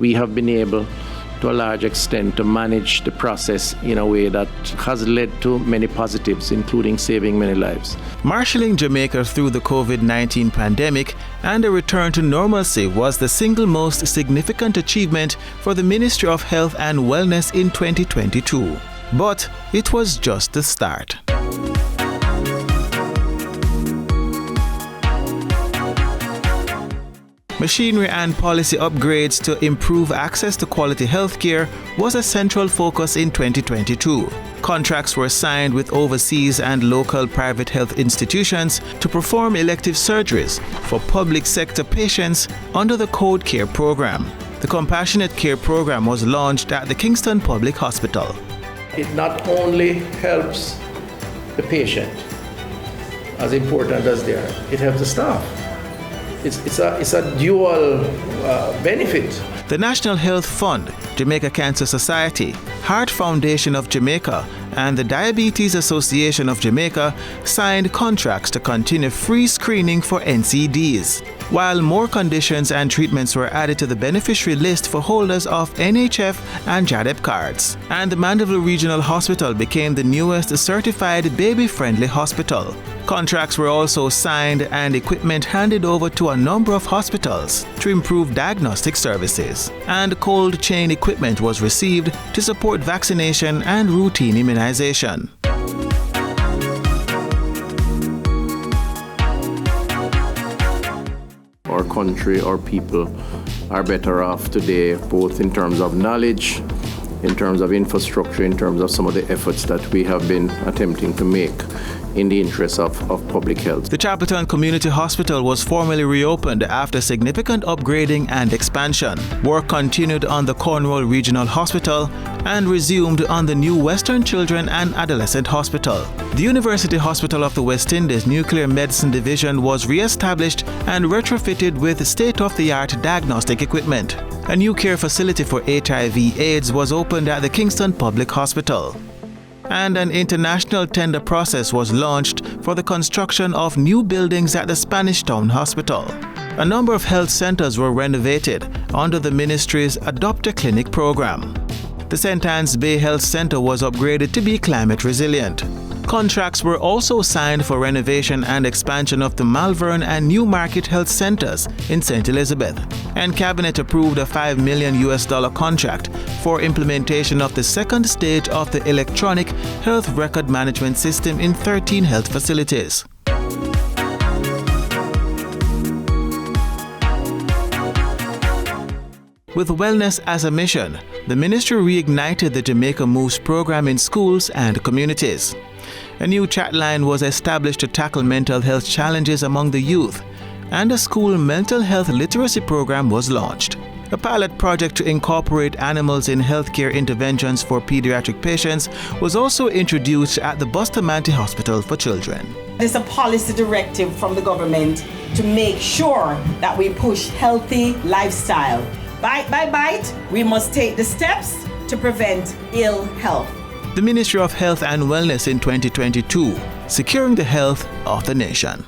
we have been able to a large extent to manage the process in a way that has led to many positives, including saving many lives. Marshalling Jamaica through the COVID-19 pandemic and a return to normalcy was the single most significant achievement for the Ministry of Health and Wellness in 2022. But it was just the start. Machinery and policy upgrades to improve access to quality healthcare was a central focus in 2022. Contracts were signed with overseas and local private health institutions to perform elective surgeries for public sector patients under the Code Care program. The Compassionate Care program was launched at the Kingston Public Hospital. It not only helps the patient, as important as they are, it helps the staff. It's a dual benefit. The National Health Fund, Jamaica Cancer Society, Heart Foundation of Jamaica, and the Diabetes Association of Jamaica signed contracts to continue free screening for NCDs, while more conditions and treatments were added to the beneficiary list for holders of NHF and JADEP cards. And the Mandeville Regional Hospital became the newest certified baby-friendly hospital. Contracts were also signed and equipment handed over to a number of hospitals to improve diagnostic services. And cold chain equipment was received to support vaccination and routine immunization. Our country, our people are better off today, both in terms of knowledge, in terms of infrastructure, in terms of some of the efforts that we have been attempting to make in the interest of public health. The Chapelton Community Hospital was formally reopened after significant upgrading and expansion. Work continued on the Cornwall Regional Hospital and resumed on the new Western Children and Adolescent Hospital. The University Hospital of the West Indies Nuclear Medicine Division was re-established and retrofitted with state-of-the-art diagnostic equipment. A new care facility for HIV/AIDS was opened at the Kingston Public Hospital. And an international tender process was launched for the construction of new buildings at the Spanish Town Hospital. A number of health centers were renovated under the ministry's Adopt a Clinic program. The St. Anne's Bay Health Center was upgraded to be climate resilient. Contracts were also signed for renovation and expansion of the Malvern and Newmarket Health Centers in St. Elizabeth. And Cabinet approved a $5 million contract for implementation of the second stage of the electronic health record management system in 13 health facilities. With wellness as a mission, the ministry reignited the Jamaica Moves program in schools and communities. A new chat line was established to tackle mental health challenges among the youth, and a school mental health literacy program was launched. A pilot project to incorporate animals in healthcare interventions for pediatric patients was also introduced at the Bustamante Hospital for Children. There's a policy directive from the government to make sure that we push healthy lifestyle. Bite by bite, we must take the steps to prevent ill health. The Ministry of Health and Wellness in 2022, securing the health of the nation.